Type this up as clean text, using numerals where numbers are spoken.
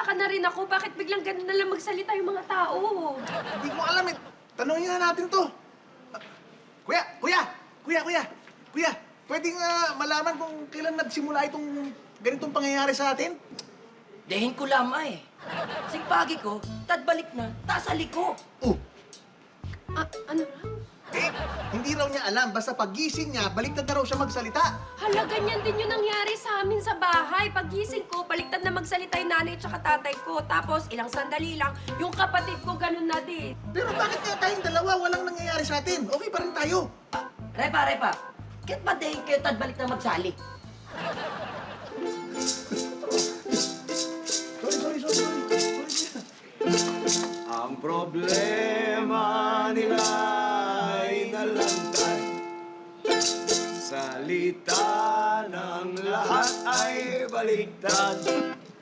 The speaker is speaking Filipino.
nagtataka na rin ako, bakit biglang ganun na lang magsalita yung mga tao? Hindi ko alam eh. Tanungin nga natin to. Kuya! Kuya! Kuya! Kuya! Kuya! Pwedeng malaman kung kailan nagsimula itong ganitong pangyayari sa atin? Dehin ko lamang eh. Singpagi ko, tad balik na, tasali ko. Oh! Ano? Eh, hindi raw niya alam. Basta pagising niya, baliktad na raw siya magsalita. Hala, ganyan din yung nangyari sa amin sa bahay. Pagising ko, baliktad na magsalita yung nanay at tatay ko. Tapos, ilang sandali lang, yung kapatid ko ganun na din. Pero bakit nga tayong dalawa walang nangyayari sa atin? Okay pa rin tayo. Repa. Kit ba dehin kayo tad balik na magsali? Sorry. Ang problema nila ay nalantad. Salita ng lahat ay baliktad.